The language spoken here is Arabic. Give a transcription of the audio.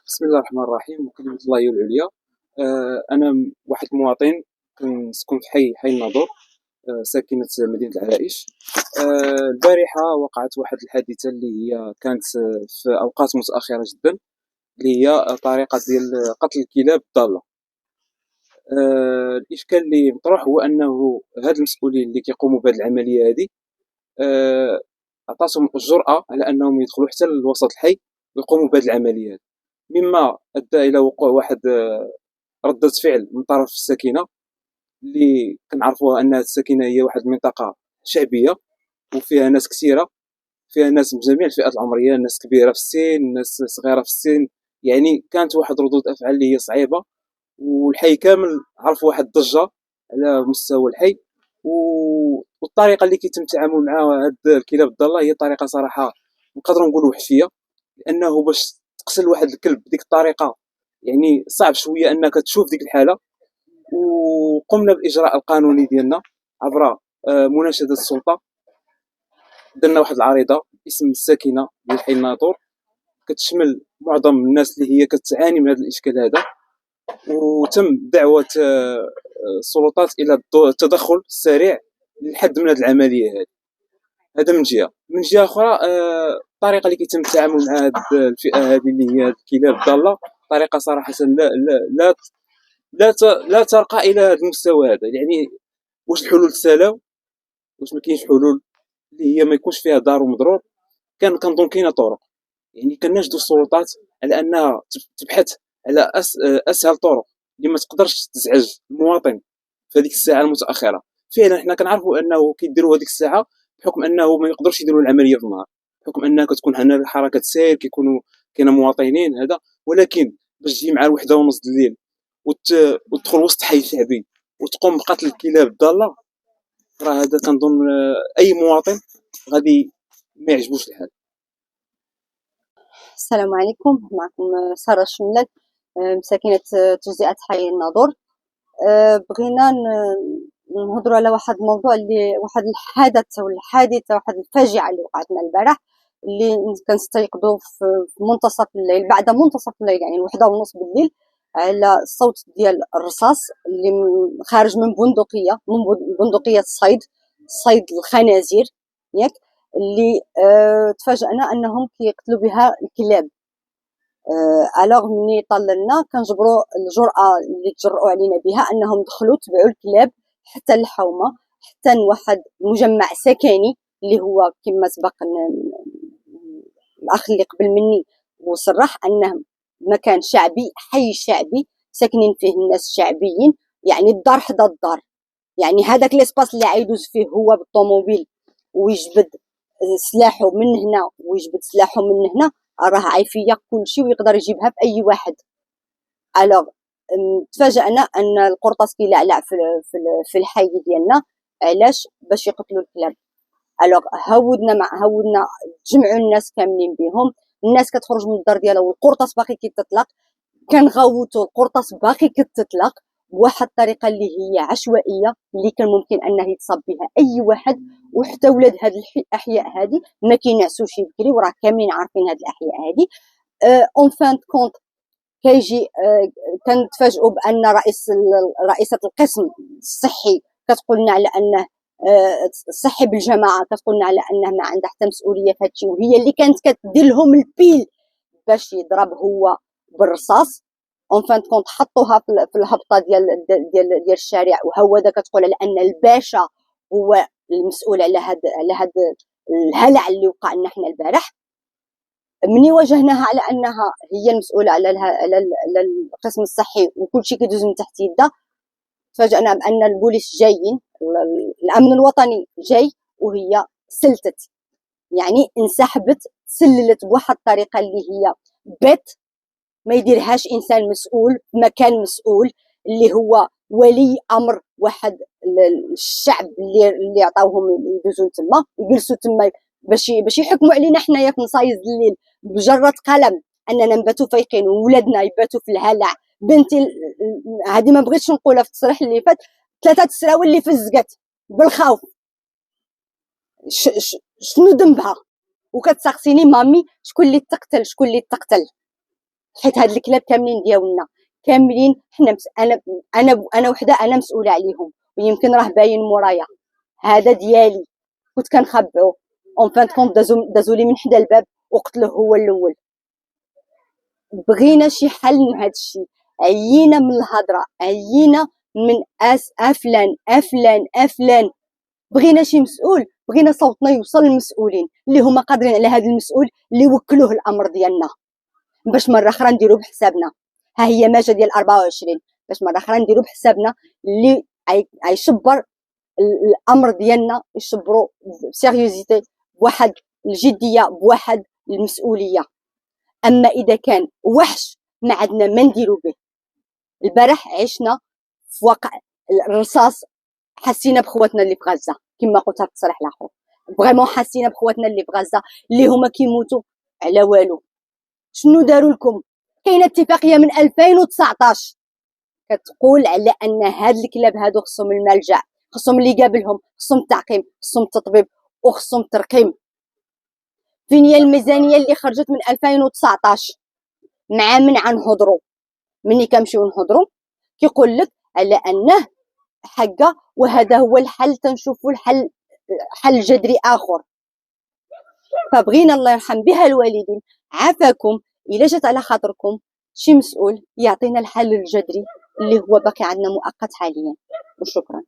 بسم الله الرحمن الرحيم وكلمة الله هي العليا. أنا واحد المواطن كنسكن في حي الناظور، ساكنة مدينة العرائش. البارحة وقعت واحد الحادثة اللي هي كانت في أوقات متأخرة جدا، اللي هي طريقة ديال قتل الكلاب الضالة. الإشكال اللي مطروح هو أنه هاد المسؤولين اللي كيقوموا بهاد العملية هادي عطاتهم الجرأة على أنهم يدخلوا حتى لوسط الحي ويقوموا بهاد العملية هادي، مما أدى إلى وقوع واحد ردة فعل من طرف الساكنة، اللي كنعرفوها أن الساكنة هي واحد المنطقة شعبية وفيها ناس كثيرة، فيها ناس من جميع الفئات العمرية، ناس كبيرة في السن، ناس صغيرة في السن. يعني كانت واحد ردود أفعال اللي هي صعيبة، والحي كامل عرف واحد الضجة على مستوى الحي. والطريقة اللي كيتم التعامل مع هاد الكلاب الضالة هي طريقة صراحة نقدروا نقولوا وحشية، لأنه باش تقتل واحد الكلب بديك الطريقة يعني صعب شوية أنك تشوف ديك الحالة. وقمنا بالإجراء القانوني ديالنا عبر مناشدة السلطة. درنا واحد العريضة باسم الساكنة ديال حي الناطور، كتشمل معظم الناس اللي هي كتعاني من هذا الإشكال هذا، وتم دعوة السلطات إلى التدخل السريع للحد من هذه العملية هذه. هذا من جهة. من جهة أخرى، الطريقة اللي كيتم التعامل مع هذه الفئة هذه اللي هي الكلاب الضالة طريقة صراحة لا ترقى إلى هذا المستوى هذا. يعني واش الحلول تسالاو؟ واش ما كاينش حلول اللي هي ما يكونش فيها ضار ومضرور؟ كنظن كاينه طرق. يعني كناشدوا السلطات على انها تبحث على اسهل طرق اللي ما تقدرش تزعج المواطن في هذيك الساعه المتاخره. فعلا حنا كنعرفوا انه كيديروا هذيك الساعه بحكم انه ما يقدرش يديروا العمليه في النهار، بحكم انها كتكون هنا حركه سير، كيكونوا كاين مواطنين هذا. ولكن باش تجي مع الوحده ونص الليل وتدخل وسط حي شعبي وتقوم بقتل الكلاب الضاله، راه هذا كنظن اي مواطن غادي ما يعجبوش الحال. السلام عليكم، معكم سارة الشملال، مساكنة تجزئة حي الناظور. بغينا نهضروا على واحد الموضوع، اللي واحد الحدث ولا الحادثة، واحد الفاجعة اللي وقعت لنا البارح، اللي كنستيقظوا في منتصف الليل، بعد منتصف الليل يعني الوحدة ونص بالليل، على الصوت ديال الرصاص اللي خارج من بندقية، من بندقية صيد الخنازير ياك، اللي تفاجأنا أنهم كيقتلوا بها الكلاب. الوغ ملي طللنا كنجبروا الجرأة اللي تجرؤوا علينا بها انهم دخلوا تبعوا الكلاب حتى الحومه، حتى واحد مجمع سكني اللي هو كما سبق الاخ اللي قبل مني وصرح انه مكان شعبي، حي شعبي ساكنين فيه الناس شعبيين، يعني الدار حدا الدار. يعني هذاك ليسباس اللي عيدوز فيه هو بالطوموبيل ويجبد سلاحه من هنا ويجبد سلاحه من هنا، راه عايفيه كلشي ويقدر يجيبها في اي واحد. الوغ تفاجأنا ان القرطاس كيلعلع في الحي ديالنا. علاش؟ باش يقتلوا الكلاب. الوغ هودنا تجمعوا الناس كاملين بهم، الناس كتخرج من الدار ديالها والقرطاس باقي كيتطلق، كنغوتوا القرطاس باقي كتطلق بواحد الطريقه اللي هي عشوائيه، اللي كان ممكن انه يتصاب بها اي واحد. وحتى ولاد هاد الاحياء هادي ما كينعسوش بكري، وراه كاملين عارفين هاد الاحياء هادي. اون فان كونت كيجي كنتفاجئوا بان رئيسه القسم الصحي كتقول لنا على انه الصحي بالجماعه كتقول لنا على انه ما عندها حتى مسؤوليه في هادشي، وهي اللي كانت كدير لهم البيل باش يضرب هو بالرصاص. اون فان كونت حطوها في الهبطه ديال الشارع، وهوده كتقول على ان الباشا هو المسؤول على هاد الهلع اللي وقع لنا حنا البارح. مني واجهناها على انها هي المسؤوله على القسم الصحي وكل شيء كيدوز من تحت يدها، تفاجأنا بان البوليس جايين، الامن الوطني جاي، وهي سلتت، يعني انسحبت، سللت بواحد الطريقه اللي هي بيت ما يديرهاش انسان مسؤول في مكان مسؤول، اللي هو ولي امر واحد الشعب اللي عطاوهم يدوزوا تما يجلسوا تما باش يحكموا علينا حنايا في نصايص الليل بجرة قلم، اننا نباتوا فايقين وولادنا يباتوا في الهلع. بنتي هذه ما بغيتش نقولها في التصريح اللي فات، 3 السراول اللي فزقت بالخوف. شنو ذنبها؟ وكتسقسيني مامي شكون اللي تقتل، شكون اللي تقتل؟ حيت هاد الكلاب كاملين ديالنا، كاملين حنا انا وحده انا مسؤوله عليهم، ويمكن راه باين مورايا هذا ديالي كنت كنخبعو اون فان كونط دازو لي من حدا الباب وقتلوه هو الاول. بغينا شي حل من هذا الشيء، عيينا من الهضره، عيينا من افلان افلان افلان. بغينا شي مسؤول، بغينا صوتنا يوصل للمسؤولين اللي هما قادرين على هذا المسؤول اللي وكلوه الامر ديالنا، باش مره اخرى نديرو بحسابنا. ها هي ماجه ديال 24 باش مره اخرى نديرو بحسابنا اللي غيشبر الامر ديالنا، يشبرو بسيريوزيتي، بواحد الجديه، بواحد المسؤوليه. اما اذا كان وحش ما عندنا ما نديرو به. البارح عشنا في واقع الرصاص، حسينا بخواتنا اللي في غزه كما قلت في التصريح الاخر، فريمون حسينا بخواتنا اللي في غزه اللي هما كيموتوا على والو. شنو داروا لكم؟ كاينه اتفاقيه من 2019 كتقول على ان هاد الكلاب هادو خصهم الملجا، خصهم اللي قابلهم، خصهم التعقيم، خصهم التطبيب، وخصهم الترقيم. فين هي الميزانيه اللي خرجت من 2019 مع من غنهضروا؟ مني كنمشيو نهضروا كيقول لك على انه حقه وهذا هو الحل، تنشوفوا حل جذري اخر. فبغينا الله يرحم بها الوالدين، عافاكم الا جات على خاطركم شي مسؤول يعطينا الحل الجذري اللي هو باقي عندنا مؤقت حاليا. وشكرا.